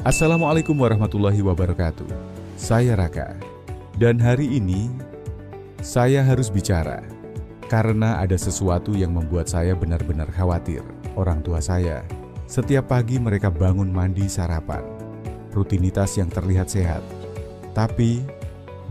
Assalamualaikum warahmatullahi wabarakatuh. Saya Raka. Dan hari ini saya harus bicara karena ada sesuatu yang membuat saya benar-benar khawatir. Orang tua saya, setiap pagi mereka bangun mandi sarapan. Rutinitas yang terlihat sehat. Tapi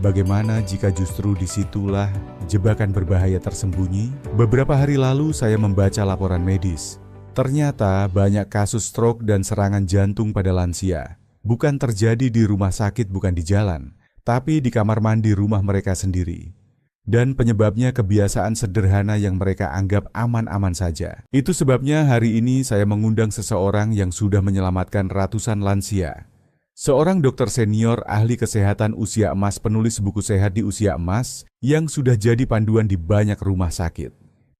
bagaimana jika justru disitulah jebakan berbahaya tersembunyi? Beberapa hari lalu saya membaca laporan medis. Ternyata banyak kasus stroke dan serangan jantung pada lansia bukan terjadi di rumah sakit, bukan di jalan, tapi di kamar mandi rumah mereka sendiri. Dan penyebabnya kebiasaan sederhana yang mereka anggap aman-aman saja. Itu sebabnya hari ini saya mengundang seseorang yang sudah menyelamatkan ratusan lansia. Seorang dokter senior ahli kesehatan usia emas, penulis buku sehat di usia emas yang sudah jadi panduan di banyak rumah sakit.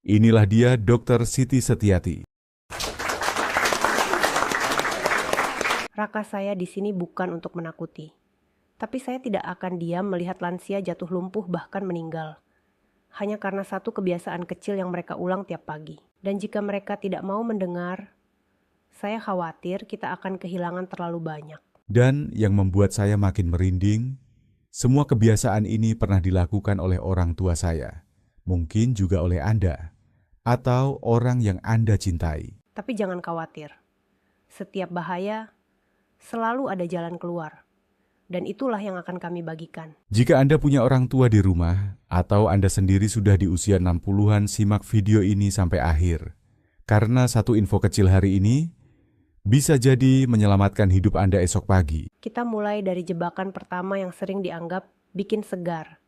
Inilah dia, Dr. Siti Setiati. Raka, saya di sini bukan untuk menakuti. Tapi saya tidak akan diam melihat lansia jatuh lumpuh bahkan meninggal. Hanya karena satu kebiasaan kecil yang mereka ulang tiap pagi. Dan jika mereka tidak mau mendengar, saya khawatir kita akan kehilangan terlalu banyak. Dan yang membuat saya makin merinding, semua kebiasaan ini pernah dilakukan oleh orang tua saya. Mungkin juga oleh Anda, atau orang yang Anda cintai. Tapi jangan khawatir. Setiap bahaya selalu ada jalan keluar. Dan itulah yang akan kami bagikan. Jika Anda punya orang tua di rumah, atau Anda sendiri sudah di usia 60-an, simak video ini sampai akhir. Karena satu info kecil hari ini, bisa jadi menyelamatkan hidup Anda esok pagi. Kita mulai dari jebakan pertama yang sering dianggap bikin segar.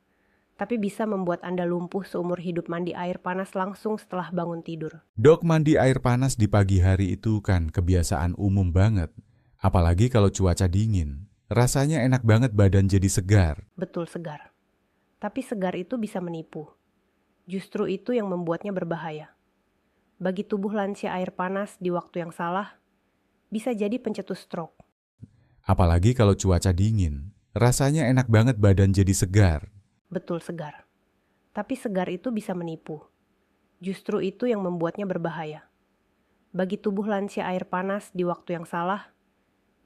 Tapi bisa membuat Anda lumpuh seumur hidup, mandi air panas langsung setelah bangun tidur. Dok, mandi air panas di pagi hari itu kan kebiasaan umum banget. Apalagi kalau cuaca dingin. Rasanya enak banget, badan jadi segar. Betul, segar. Tapi segar itu bisa menipu. Justru itu yang membuatnya berbahaya. Bagi tubuh lansia, air panas di waktu yang salah bisa jadi pencetus stroke. Apalagi kalau cuaca dingin. Rasanya enak banget, badan jadi segar. Betul, segar. Tapi segar itu bisa menipu. Justru itu yang membuatnya berbahaya. Bagi tubuh lansia, air panas di waktu yang salah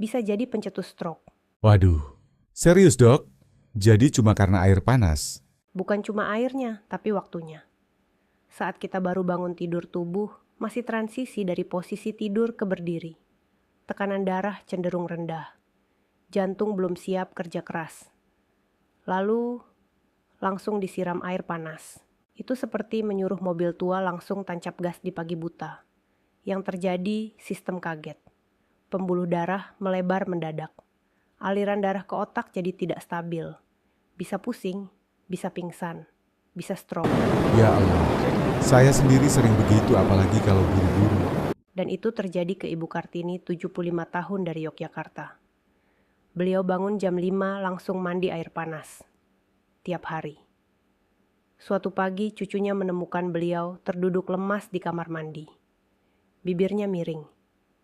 bisa jadi pencetus stroke. Waduh, serius dok? Jadi cuma karena air panas? Bukan cuma airnya, tapi waktunya. Saat kita baru bangun tidur, tubuh masih transisi dari posisi tidur ke berdiri. Tekanan darah cenderung rendah. Jantung belum siap kerja keras. Lalu langsung disiram air panas. Itu seperti menyuruh mobil tua langsung tancap gas di pagi buta. Yang terjadi sistem kaget. Pembuluh darah melebar mendadak. Aliran darah ke otak jadi tidak stabil. Bisa pusing, bisa pingsan, bisa stroke. Ya Allah, saya sendiri sering begitu, apalagi kalau buru-buru. Dan itu terjadi ke Ibu Kartini, 75 tahun dari Yogyakarta. Beliau bangun jam 5 langsung mandi air panas. Tiap hari. Suatu pagi cucunya menemukan beliau terduduk lemas di kamar mandi. Bibirnya miring.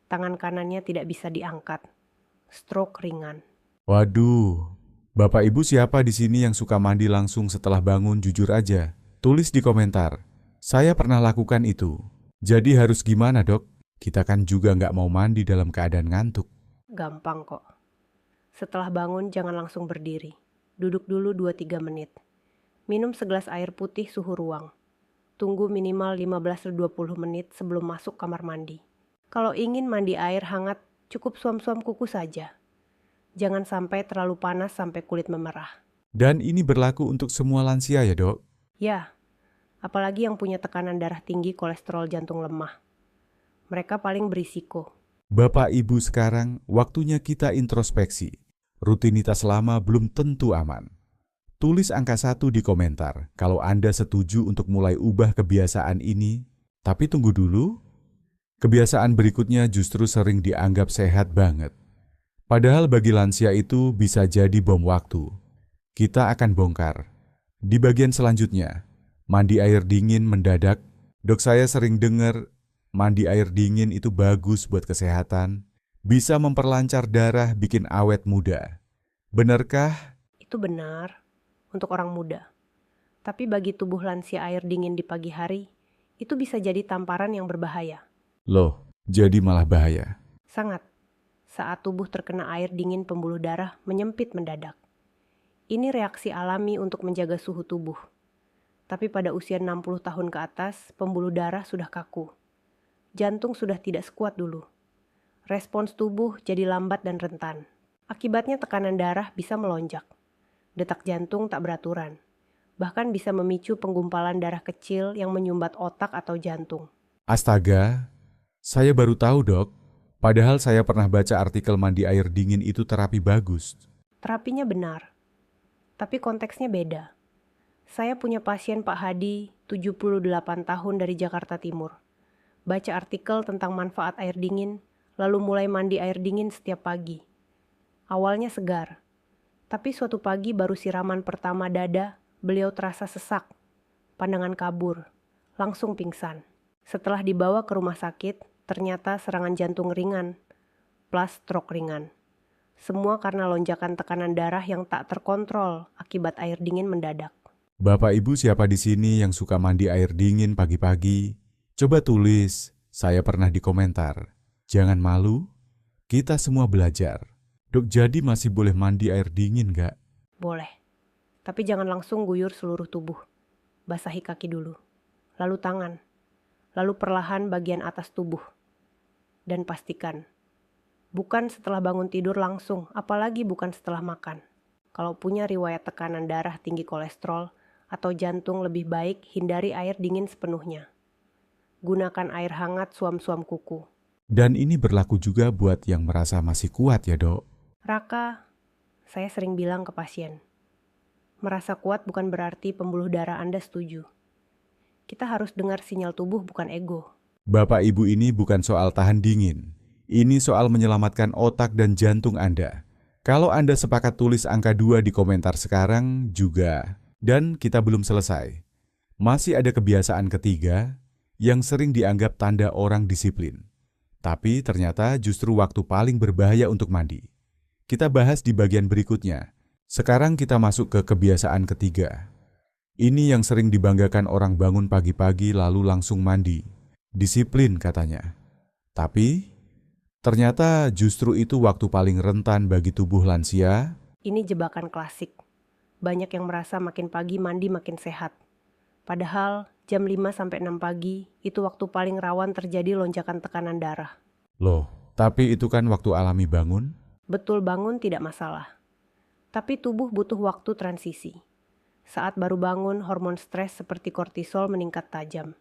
Tangan kanannya tidak bisa diangkat. Stroke ringan. Waduh, Bapak Ibu siapa di sini yang suka mandi langsung setelah bangun? Jujur aja, tulis di komentar. Saya pernah lakukan itu. Jadi harus gimana dok? Kita kan juga nggak mau mandi dalam keadaan ngantuk. Gampang kok. Setelah bangun jangan langsung berdiri. Duduk dulu 2-3 menit. Minum segelas air putih suhu ruang. Tunggu minimal 15-20 menit sebelum masuk kamar mandi. Kalau ingin mandi air hangat, cukup suam-suam kuku saja. Jangan sampai terlalu panas sampai kulit memerah. Dan ini berlaku untuk semua lansia ya dok? Ya, apalagi yang punya tekanan darah tinggi, kolesterol, jantung lemah. Mereka paling berisiko. Bapak Ibu, sekarang waktunya kita introspeksi. Rutinitas lama belum tentu aman. Tulis angka 1 di komentar kalau Anda setuju untuk mulai ubah kebiasaan ini. Tapi tunggu dulu. Kebiasaan berikutnya justru sering dianggap sehat banget. Padahal bagi lansia itu bisa jadi bom waktu. Kita akan bongkar. Di bagian selanjutnya, mandi air dingin mendadak. Dok, saya sering dengar mandi air dingin itu bagus buat kesehatan. Bisa memperlancar darah, bikin awet muda. Benarkah? Itu benar untuk orang muda. Tapi bagi tubuh lansia, air dingin di pagi hari itu bisa jadi tamparan yang berbahaya. Loh, jadi malah bahaya. Sangat. saat tubuh terkena air dingin pembuluh darah menyempit mendadak. Ini reaksi alami untuk menjaga suhu tubuh. Tapi pada usia 60 tahun ke atas, pembuluh darah sudah kaku. Jantung sudah tidak sekuat dulu. Respons tubuh jadi lambat dan rentan. Akibatnya tekanan darah bisa melonjak. Detak jantung tak beraturan. Bahkan bisa memicu penggumpalan darah kecil yang menyumbat otak atau jantung. Astaga, saya baru tahu dok. Padahal saya pernah baca artikel mandi air dingin itu terapi bagus. Terapinya benar, tapi konteksnya beda. Saya punya pasien Pak Hadi, 78 tahun dari Jakarta Timur. Baca artikel tentang manfaat air dingin, lalu mulai mandi air dingin setiap pagi. Awalnya segar, tapi suatu pagi baru siraman pertama dada, beliau terasa sesak, pandangan kabur, langsung pingsan. Setelah dibawa ke rumah sakit, ternyata serangan jantung ringan, plus stroke ringan. Semua karena lonjakan tekanan darah yang tak terkontrol akibat air dingin mendadak. Bapak Ibu siapa di sini yang suka mandi air dingin pagi-pagi? Coba tulis, saya pernah di komentar. Jangan malu, kita semua belajar. Dok, jadi masih boleh mandi air dingin nggak? Boleh, tapi jangan langsung guyur seluruh tubuh. Basahi kaki dulu, lalu tangan, lalu perlahan bagian atas tubuh. Dan pastikan, bukan setelah bangun tidur langsung, apalagi bukan setelah makan. Kalau punya riwayat tekanan darah tinggi kolesterol atau jantung, lebih baik hindari air dingin sepenuhnya. Gunakan air hangat suam-suam kuku. Dan ini berlaku juga buat yang merasa masih kuat ya dok? Raka, saya sering bilang ke pasien, merasa kuat bukan berarti pembuluh darah Anda setuju. Kita harus dengar sinyal tubuh, bukan ego. Bapak Ibu, ini bukan soal tahan dingin. Ini soal menyelamatkan otak dan jantung Anda. Kalau Anda sepakat, tulis angka 2 di komentar sekarang juga. Dan kita belum selesai. Masih ada kebiasaan ketiga yang sering dianggap tanda orang disiplin. Tapi ternyata justru waktu paling berbahaya untuk mandi. Kita bahas di bagian berikutnya. Sekarang kita masuk ke kebiasaan ketiga. Ini yang sering dibanggakan orang bangun pagi-pagi lalu langsung mandi. Disiplin katanya. Tapi ternyata justru itu waktu paling rentan bagi tubuh lansia. Ini jebakan klasik. Banyak yang merasa makin pagi mandi makin sehat. Padahal jam 5-6 pagi itu waktu paling rawan terjadi lonjakan tekanan darah. Loh, tapi itu kan waktu alami bangun? Betul, bangun tidak masalah. Tapi tubuh butuh waktu transisi. Saat baru bangun, hormon stres seperti kortisol meningkat tajam.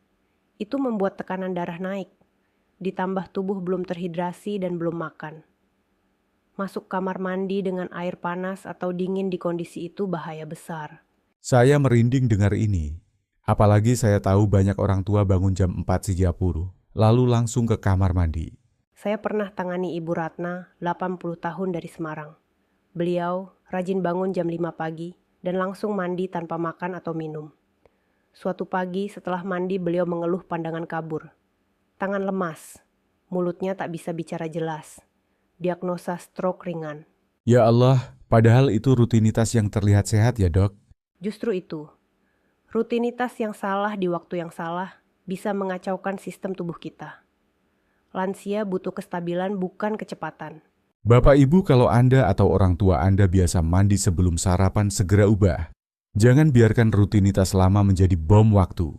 Itu membuat tekanan darah naik. Ditambah tubuh belum terhidrasi dan belum makan. Masuk kamar mandi dengan air panas atau dingin di kondisi itu bahaya besar. Saya merinding dengar ini. Apalagi saya tahu banyak orang tua bangun jam 4.30, lalu langsung ke kamar mandi. Saya pernah tangani Ibu Ratna, 80 tahun dari Semarang. Beliau rajin bangun jam 5 pagi dan langsung mandi tanpa makan atau minum. Suatu pagi setelah mandi beliau mengeluh pandangan kabur. Tangan lemas, mulutnya tak bisa bicara jelas. Diagnosa stroke ringan. Ya Allah, padahal itu rutinitas yang terlihat sehat ya dok? Justru itu, rutinitas yang salah di waktu yang salah bisa mengacaukan sistem tubuh kita. Lansia butuh kestabilan, bukan kecepatan. Bapak Ibu, kalau Anda atau orang tua Anda biasa mandi sebelum sarapan, segera ubah. Jangan biarkan rutinitas lama menjadi bom waktu.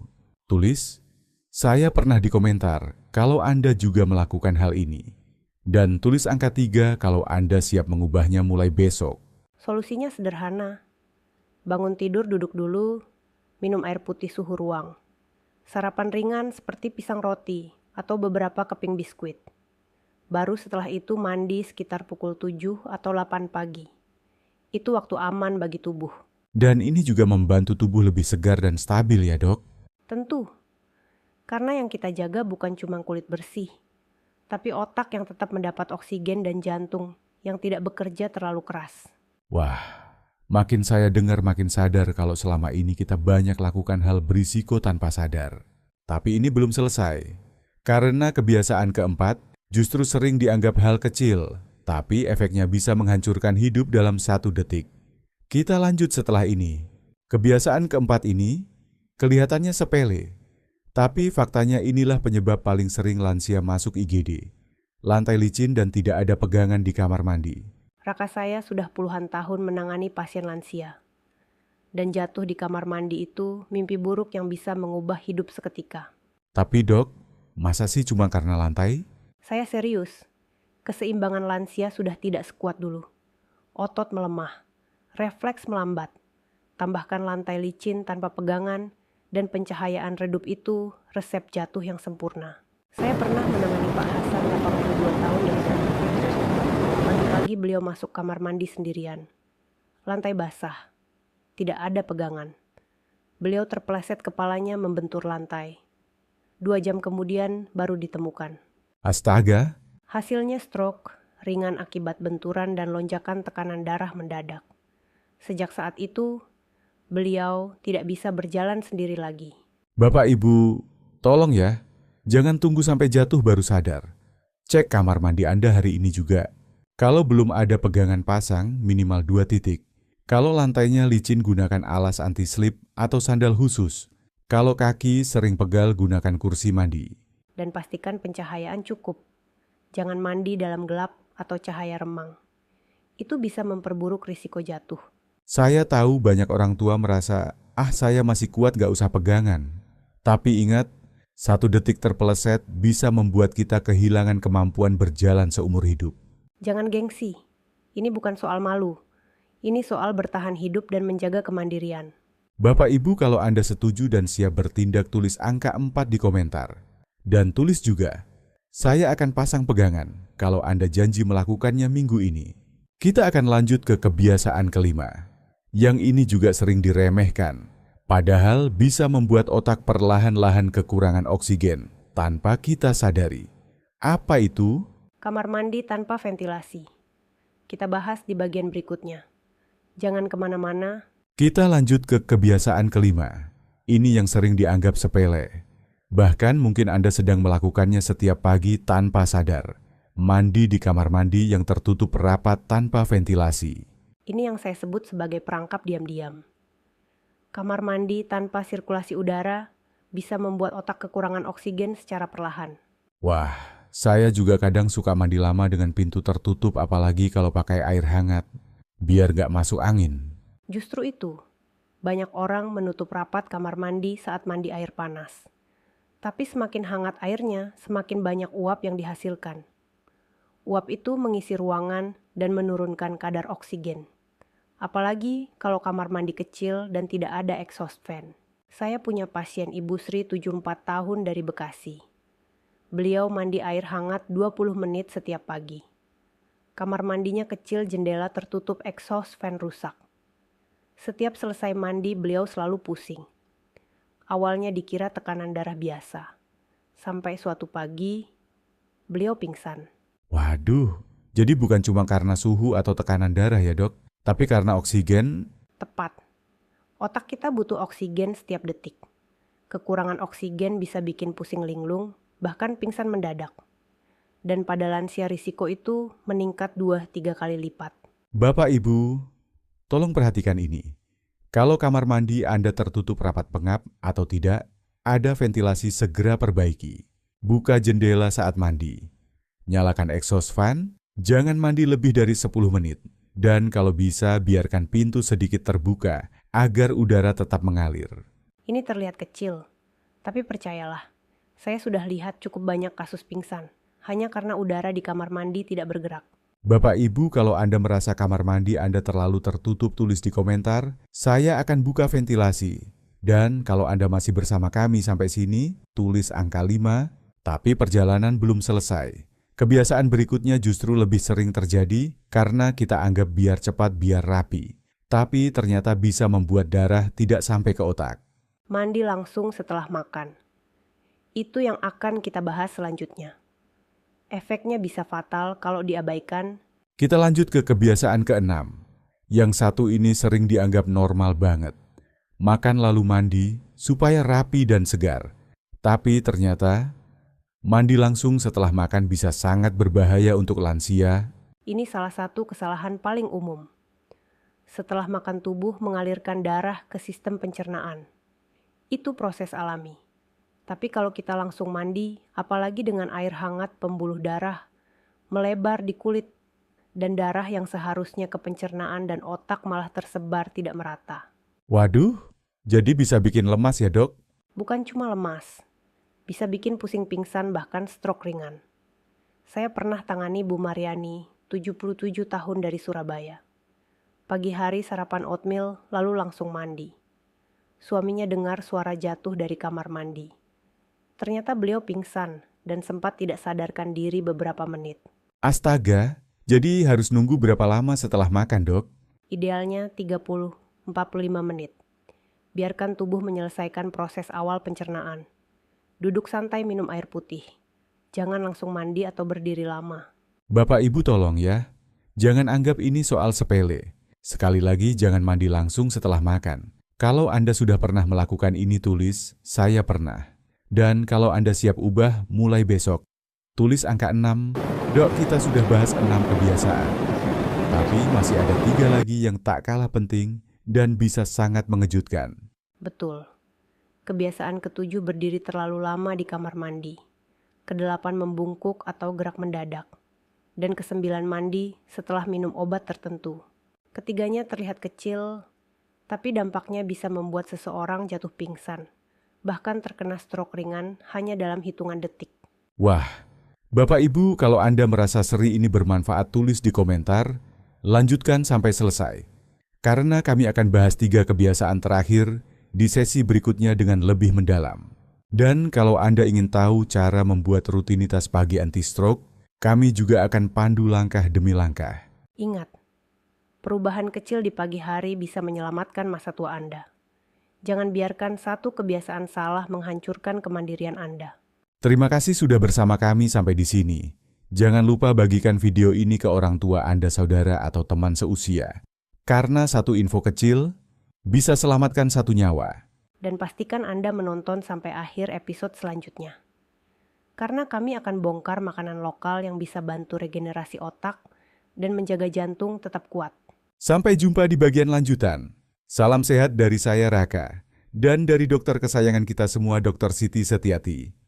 Tulis, saya pernah di komentar kalau Anda juga melakukan hal ini. Dan tulis angka 3 kalau Anda siap mengubahnya mulai besok. Solusinya sederhana. Bangun tidur, duduk dulu, minum air putih suhu ruang. Sarapan ringan seperti pisang roti atau beberapa keping biskuit. Baru setelah itu mandi sekitar pukul 7 atau 8 pagi. Itu waktu aman bagi tubuh. Dan ini juga membantu tubuh lebih segar dan stabil ya dok? Tentu. Karena yang kita jaga bukan cuma kulit bersih, tapi otak yang tetap mendapat oksigen dan jantung yang tidak bekerja terlalu keras. Wah, makin saya dengar makin sadar kalau selama ini kita banyak lakukan hal berisiko tanpa sadar. Tapi ini belum selesai. Karena kebiasaan keempat justru sering dianggap hal kecil, tapi efeknya bisa menghancurkan hidup dalam 1 detik. Kita lanjut setelah ini. Kebiasaan keempat ini kelihatannya sepele, tapi faktanya inilah penyebab paling sering lansia masuk IGD. lantai licin dan tidak ada pegangan di kamar mandi. Raka saya sudah puluhan tahun menangani pasien lansia. Dan jatuh di kamar mandi itu mimpi buruk yang bisa mengubah hidup seketika. Tapi dok, masa sih cuma karena lantai? Saya serius. Keseimbangan lansia sudah tidak sekuat dulu. Otot melemah, refleks melambat. Tambahkan lantai licin tanpa pegangan dan pencahayaan redup itu resep jatuh yang sempurna. Saya pernah menangani Pak Hasan 82 tahun dari Jakarta. Pagi-pagi beliau masuk kamar mandi sendirian. Lantai basah. Tidak ada pegangan. Beliau terpeleset kepalanya membentur lantai. 2 jam kemudian baru ditemukan. Astaga, Hasilnya stroke, ringan akibat benturan dan lonjakan tekanan darah mendadak. Sejak saat itu, beliau tidak bisa berjalan sendiri lagi. Bapak Ibu, tolong ya, jangan tunggu sampai jatuh baru sadar. Cek kamar mandi Anda hari ini juga. Kalau belum ada pegangan pasang, minimal 2 titik. Kalau lantainya licin, gunakan alas anti-slip atau sandal khusus. Kalau kaki sering pegal, gunakan kursi mandi. Dan pastikan pencahayaan cukup. Jangan mandi dalam gelap atau cahaya remang. Itu bisa memperburuk risiko jatuh. Saya tahu banyak orang tua merasa, saya masih kuat gak usah pegangan. Tapi ingat, 1 detik terpeleset bisa membuat kita kehilangan kemampuan berjalan seumur hidup. Jangan gengsi. Ini bukan soal malu. Ini soal bertahan hidup dan menjaga kemandirian. Bapak Ibu, kalau Anda setuju dan siap bertindak, tulis angka 4 di komentar. Dan tulis juga, saya akan pasang pegangan kalau Anda janji melakukannya minggu ini. Kita akan lanjut ke kebiasaan kelima. Yang ini juga sering diremehkan, padahal bisa membuat otak perlahan-lahan kekurangan oksigen tanpa kita sadari. Apa itu? Kamar mandi tanpa ventilasi. Kita bahas di bagian berikutnya. Jangan kemana-mana. Kita lanjut ke kebiasaan kelima. Ini yang sering dianggap sepele. Bahkan mungkin Anda sedang melakukannya setiap pagi tanpa sadar. Mandi di kamar mandi yang tertutup rapat tanpa ventilasi. Ini yang saya sebut sebagai perangkap diam-diam. Kamar mandi tanpa sirkulasi udara bisa membuat otak kekurangan oksigen secara perlahan. Wah, saya juga kadang suka mandi lama dengan pintu tertutup, apalagi kalau pakai air hangat, biar gak masuk angin. Justru itu, banyak orang menutup rapat kamar mandi saat mandi air panas. Tapi semakin hangat airnya, semakin banyak uap yang dihasilkan. Uap itu mengisi ruangan dan menurunkan kadar oksigen. Apalagi kalau kamar mandi kecil dan tidak ada exhaust fan. Saya punya pasien Ibu Sri 74 tahun dari Bekasi. Beliau mandi air hangat 20 menit setiap pagi. Kamar mandinya kecil, jendela tertutup, exhaust fan rusak. Setiap selesai mandi beliau selalu pusing. Awalnya dikira tekanan darah biasa. Sampai suatu pagi, beliau pingsan. Waduh, jadi bukan cuma karena suhu atau tekanan darah ya dok, tapi karena oksigen. Tepat. Otak kita butuh oksigen setiap detik. Kekurangan oksigen bisa bikin pusing linglung, bahkan pingsan mendadak. Dan pada lansia risiko itu meningkat 2-3 kali lipat. Bapak Ibu, tolong perhatikan ini. Kalau kamar mandi Anda tertutup rapat pengap atau tidak, ada ventilasi, segera perbaiki. Buka jendela saat mandi. Nyalakan exhaust fan, jangan mandi lebih dari 10 menit. Dan kalau bisa, biarkan pintu sedikit terbuka agar udara tetap mengalir. Ini terlihat kecil, tapi percayalah, saya sudah lihat cukup banyak kasus pingsan, hanya karena udara di kamar mandi tidak bergerak. Bapak Ibu, kalau Anda merasa kamar mandi Anda terlalu tertutup, tulis di komentar, saya akan buka ventilasi. Dan kalau Anda masih bersama kami sampai sini, tulis angka 5, tapi perjalanan belum selesai. Kebiasaan berikutnya justru lebih sering terjadi karena kita anggap biar cepat, biar rapi. Tapi ternyata bisa membuat darah tidak sampai ke otak. Mandi langsung setelah makan. Itu yang akan kita bahas selanjutnya. Efeknya bisa fatal kalau diabaikan. Kita lanjut ke kebiasaan keenam. Yang satu ini sering dianggap normal banget. Makan lalu mandi supaya rapi dan segar. Tapi ternyata mandi langsung setelah makan bisa sangat berbahaya untuk lansia. Ini salah satu kesalahan paling umum. Setelah makan tubuh mengalirkan darah ke sistem pencernaan. Itu proses alami. Tapi kalau kita langsung mandi, apalagi dengan air hangat pembuluh darah, melebar di kulit, dan darah yang seharusnya ke pencernaan dan otak malah tersebar tidak merata. Waduh, jadi bisa bikin lemas ya dok? Bukan cuma lemas, bisa bikin pusing pingsan bahkan stroke ringan. Saya pernah tangani Bu Mariani, 77 tahun dari Surabaya. Pagi hari sarapan oatmeal lalu langsung mandi. Suaminya dengar suara jatuh dari kamar mandi. Ternyata beliau pingsan dan sempat tidak sadarkan diri beberapa menit. Astaga, jadi harus nunggu berapa lama setelah makan dok? Idealnya 30-45 menit. Biarkan tubuh menyelesaikan proses awal pencernaan. Duduk santai minum air putih. Jangan langsung mandi atau berdiri lama. Bapak Ibu tolong ya, jangan anggap ini soal sepele. Sekali lagi jangan mandi langsung setelah makan. Kalau Anda sudah pernah melakukan ini tulis, saya pernah. Dan kalau Anda siap ubah, mulai besok. Tulis angka 6, dok kita sudah bahas 6 kebiasaan. Tapi masih ada 3 lagi yang tak kalah penting dan bisa sangat mengejutkan. Betul. Kebiasaan ke-7 berdiri terlalu lama di kamar mandi. Ke-8 membungkuk atau gerak mendadak. Dan ke-9 mandi setelah minum obat tertentu. Ketiganya terlihat kecil, tapi dampaknya bisa membuat seseorang jatuh pingsan, bahkan terkena stroke ringan hanya dalam hitungan detik. Wah, Bapak Ibu kalau Anda merasa seri ini bermanfaat tulis di komentar, lanjutkan sampai selesai. Karena kami akan bahas 3 kebiasaan terakhir di sesi berikutnya dengan lebih mendalam. Dan kalau Anda ingin tahu cara membuat rutinitas pagi anti-stroke, kami juga akan pandu langkah demi langkah. Ingat, perubahan kecil di pagi hari bisa menyelamatkan masa tua Anda. Jangan biarkan satu kebiasaan salah menghancurkan kemandirian Anda. Terima kasih sudah bersama kami sampai di sini. Jangan lupa bagikan video ini ke orang tua Anda, saudara atau teman seusia. Karena satu info kecil bisa selamatkan satu nyawa. Dan pastikan Anda menonton sampai akhir episode selanjutnya. Karena kami akan bongkar makanan lokal yang bisa bantu regenerasi otak dan menjaga jantung tetap kuat. Sampai jumpa di bagian lanjutan. Salam sehat dari saya Raka, dan dari dokter kesayangan kita semua Dr. Siti Setiati.